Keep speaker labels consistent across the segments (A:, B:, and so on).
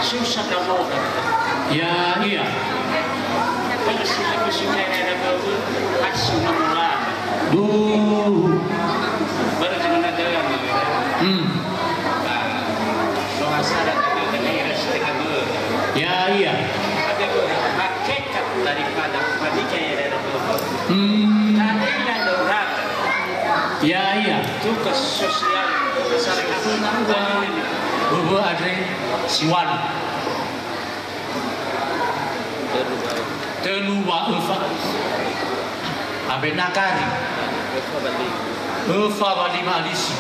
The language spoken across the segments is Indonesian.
A: susah kamu.
B: Ya iya.
A: Kalau sila ada bau asu mula.
B: Duh.
A: Baru cuma ada yang. So asal ada daerah setengah bau.
B: Ya iya.
A: Ada hakikat daripada pernikahan ada bau. Ada yang orang.
B: Ya iya.
A: Tugas sosial masyarakat.
B: Bubu Adri Siwan. Teluwa Ufa Abenakari Ufa Bali Malisi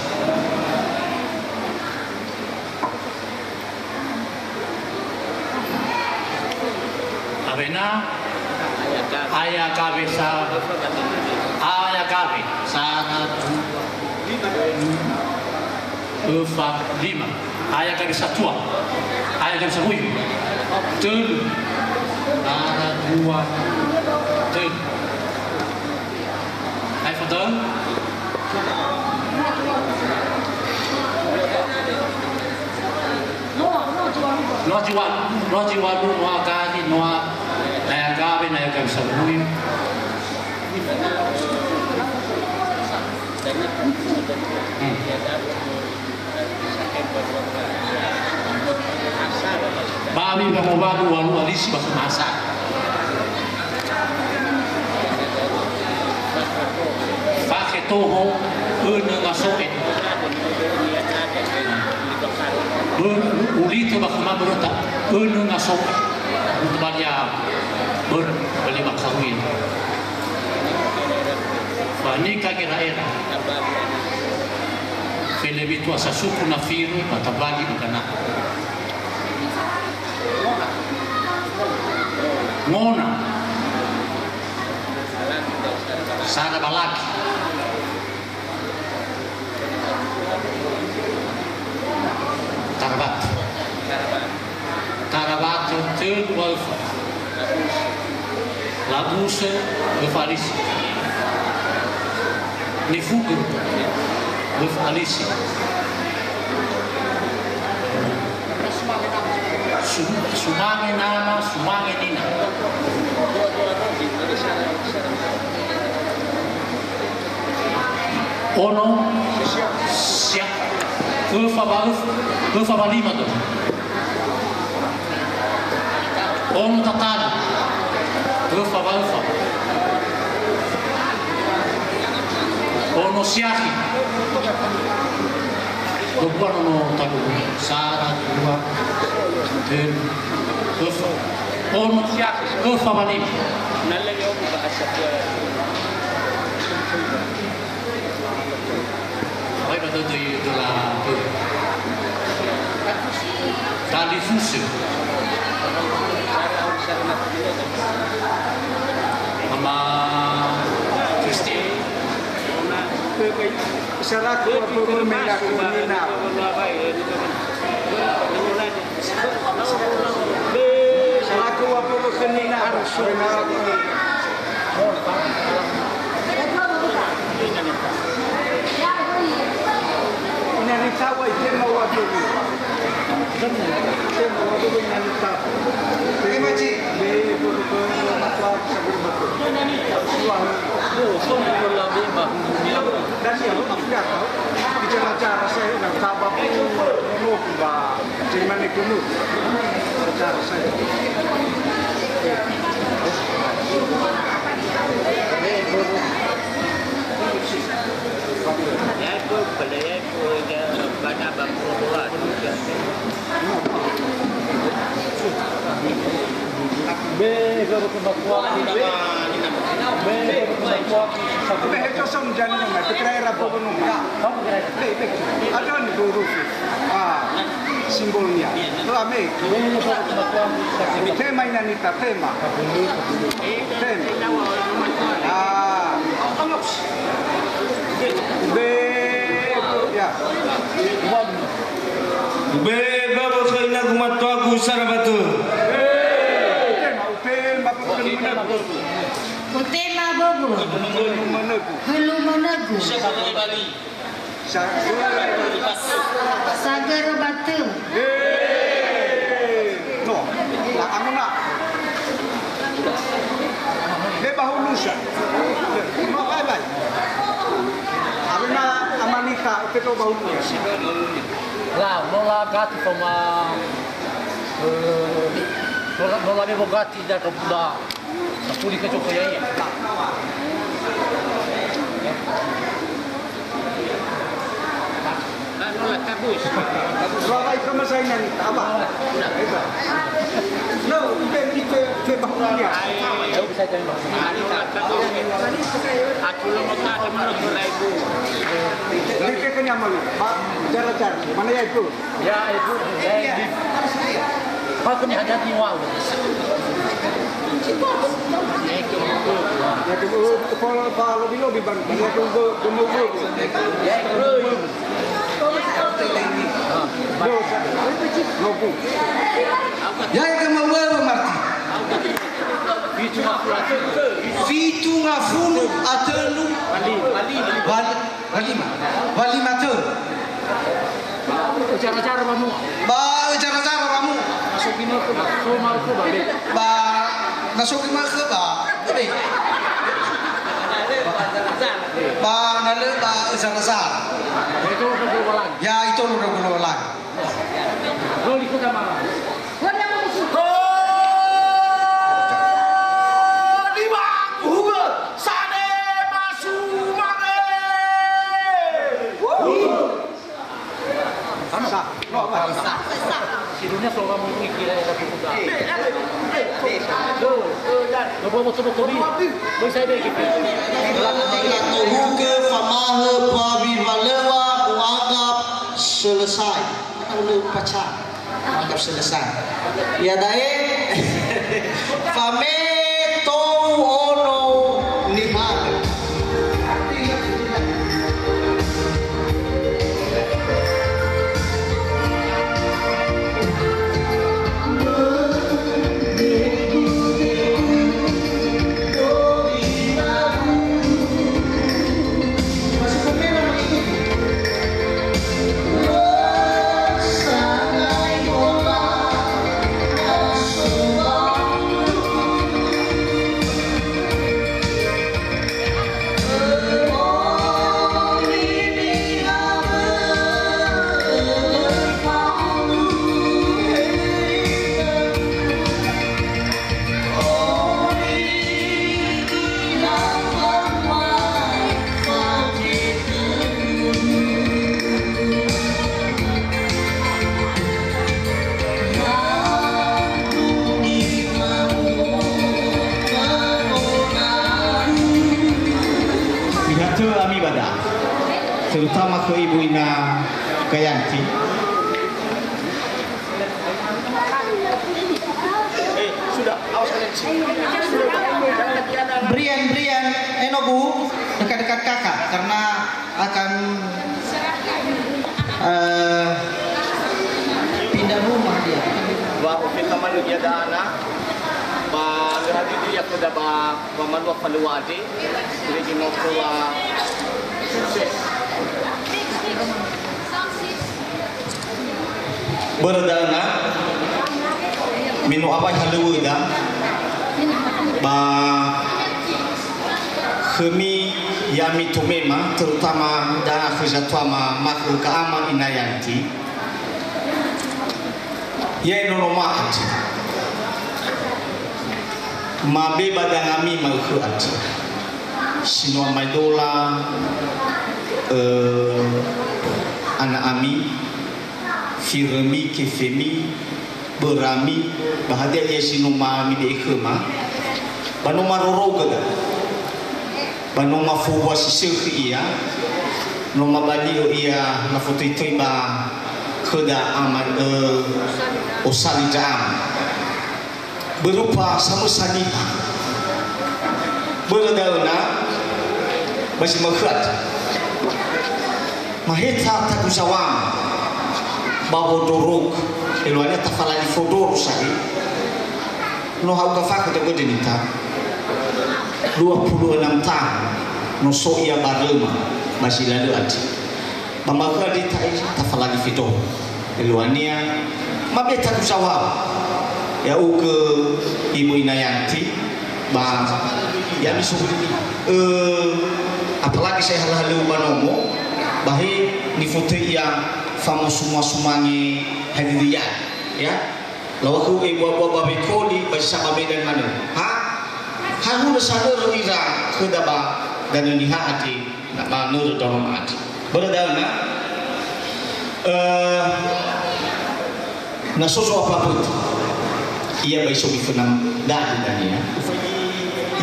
B: Abena Ayakabe sa Ayakabe sana Ufa lima Ayakabe satua Ayakabe sahuyu Telu Ada dua, tiga. Hai foto. Noa jiwa lu noa kaki noa naya kabe sabui. Babi kamu badu walu alisi bak masak. Pakai toho ngasoet. Ulito bak mabrota ngasoet. Untuk banyak beli maksawin. Fani kagiraera. Felebitu asasuku na firu patabagi ukana. Ngona sana balaki Tarabat tul wolf labuse befalis nifugu befalisi sumange nama sumange nina ono siap ufa balima tu ono tatado ufa ono siaki Bukan ono tahu sara dua ufa ono siaki ufa balima
A: Nalang yung bahasa
B: Ay, matuto yung dula Tali fuso Ama Christian
C: Sarako ako mereka kumina. Sarako ako kumina harus inanitawa itema watu itema watu inanitawa terima kasih be buku matwa sabur betul dan yang tidak tahu bicara cara saya dan tabak penuh bah cuman penuh cara saya
A: Aku beli aku pada bangku dua juga.
C: Be kalau ke Papua be itu semjan nama kira rapo gunung ada nih huruf simbolnya lame tema inanita tema be ya
D: be babo kaina kumatwa ku sarabatu
E: Utema bobo. Hulu menego. Sagar batu.
C: lo baunya.
B: Lah, nola gati sama nola bebo gati da kebuda. Napuli ke Joko ya.
A: Nolak kabus.
C: Ramai kemasanan apa? No, kita baunya.
B: Ayo bisa jadi mas.
A: Nolak kabus. Aku lo mau tak menurut ibu.
C: Mereka kenyang malu. Cara-cara mana ya itu?
B: Ya itu. Pak ni hajat ni wang.
C: Ya kalau bilo biban, ya tunggu gemuk.
B: Ya itu.
C: Nopo.
F: Ya que me vuelvo Marti. Fitu ngafunu atelu wali matur.
B: Cara-cara kamu.
F: Ba cara-cara kamu.
B: Masukin ke rumah ke babe.
F: Ba masukin ke ba. Babe. Ba nale ba usar-usar.
B: Itu udah ulang.
F: Ya itu udah berulang.
B: Lo ikut sama. Sidurnya soal kamu mikir ada buku dah. Lo bawa motor ni. Lo saya begini.
F: Buke famahe pawi malewa menganggap selesai atau pacar menganggap selesai. Ya dae fame to ono nihal.
D: terutama ke Ibu Ina Kayanti.
A: Sudah, awas kalian.
F: Brian Enobu dekat-dekat kakak karena akan pindah rumah dia.
A: Ba ofin kaman dia dah anak. Ba hadi dia ko da ba mamanwa paluwadi. Jadi ginokwa
D: Berdana minu apa halu ida ba kami yami tumema terutama dana khajatwa makhluk ama inayanti ye no maat mabe badangami malkhuat sino maidola anak ami firmi kefemi berami bahagia dia sinuma mi de khema banuma roroga banuma fuwa sisi ia noma bali ia na foto itu ba kheda aman osali jam berupa samusani berdauna masih makhat mahita takusawam babo dorok elwanya tafalani fodor sahi no hau kafa ko de dinita 26 tahun no so ia barema masih lalu ati mamaga di tai tafalani fito elwania mabe takusawam ya uke Ibu Inayanti ba ya misuri apalagi saya halu banomo bahi ni foto yang famo semua sumangi hadiah ya lawaku ibu babi kodi bersama medan mana haru sana ira kedaba dan ni hati nak manur dalam hati berdana na soso apa pun ia besok ifenam dah ya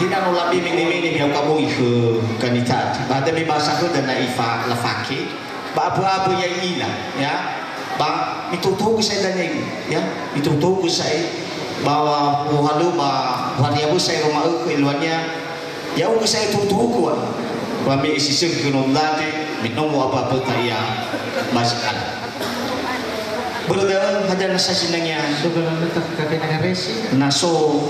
D: hina no labi mini yang kamu ifu kanita pada mi bahasa tu dan ifa lafaki ba apa yang ina ya bang itu tahu saya dan ya itu tahu saya bahwa halu ba wadia bu saya rumah ke luarnya ya u saya tahu kuat kami isi sengkeno lade minum apa taya masakan berada ada nasa sinangnya
F: Sebelum letak kaki dengan resi.
D: naso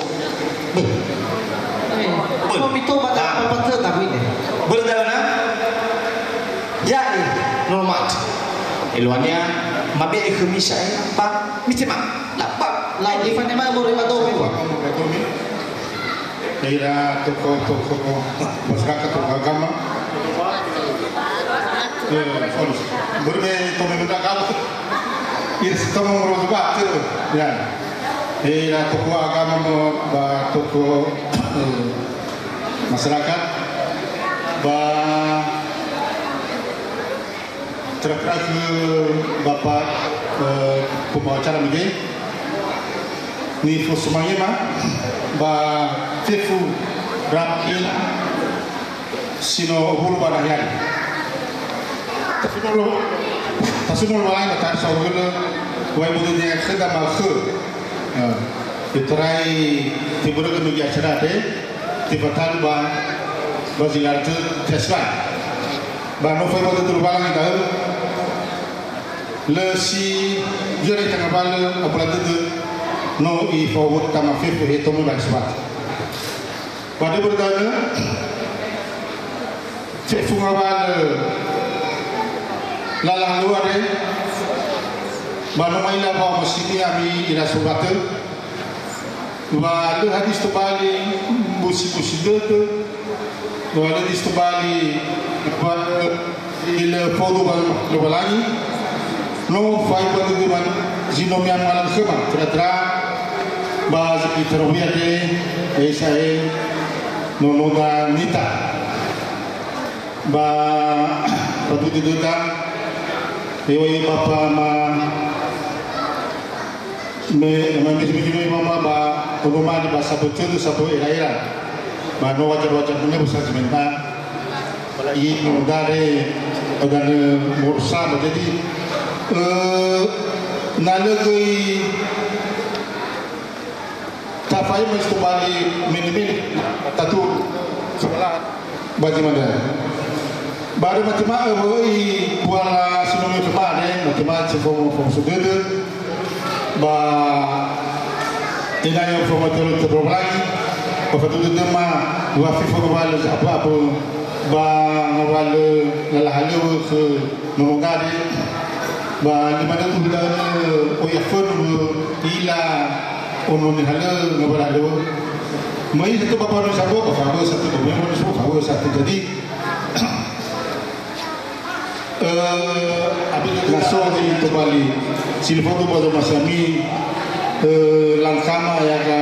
F: Kau itu pada apa tu tapi ni.
D: berdana ya normal eluannya mabe khumisa pa mitima lapa
F: Lain event ni mana boleh bantu ni.
C: Daerah toko masyarakat agama. Berme tome benda kalau ini tome urus baca ya. Daerah toko agama toko masyarakat terkait ke Bapak pembawa acara begini ni semuanya mah fifu rakin sino bulu banayan tapi nol lain tak sahul wai budu dia khida mal khu itrai tibur ke media acara deh tibatan bazilar tu tesban no fue budu turbalang itu le si jere tengah bal apalagi tu no I forward kama fifu itu mulai sebab pada berdana fifu ngawal lalang luar banu maila bawa masjid ami ila surat wa hadis tu bali busi tu wa hadis tu bali ila fodo bal lagi no fai pada zaman zinom yang malam kema teratra baz iterwiate esai nonoda nita ba patu diduta dewi bapa ma me bismi mama ba rumah di bahasa betul sabo era ba no wajar punya besar sebentar i nodare dan mursa jadi nalagay tafay mo ito bali mini tatu sebelah bagaimana baru macam ay buala sinong ito pa macam from sudut ba inayo from terus lagi patutup tema dua FIFA bawal apa ba ngawal lalahalu ke nomogade ba di mana tu dah oyafun ila onun hala ngabalalu mai satu bapa no sabo satu memang sabo satu jadi apabila langsung di Bali silfon tu pada masa ni langkama ya ka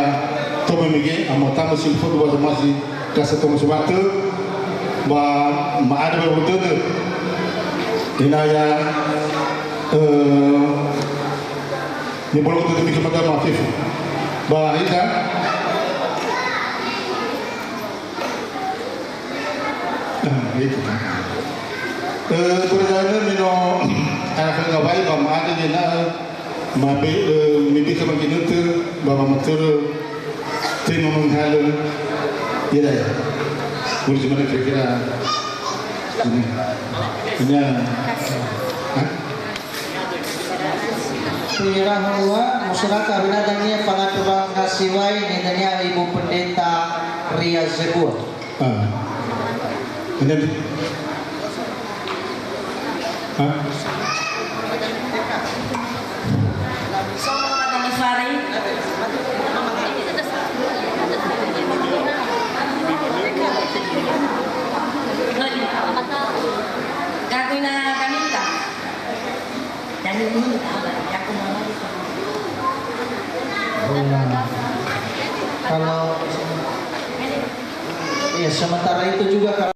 C: tome mege amota silfon tu pada masa kasa tome sebatu ba maada betul inaya ni boleh tu demi kepada mafif bahida itu perjalanan mino anak ngabai bam ada ni na mabe mimpi sama gini tu bapa matur tino menghalu ya dah boleh cuma kira-kira ini
F: Pirahua masyarakat binatangnya pengaturan kasiwai nidanya Ibu Pendeta Ria Zebul.
C: Ini
E: Gagawin na kanita.
F: Kalau ya sementara itu juga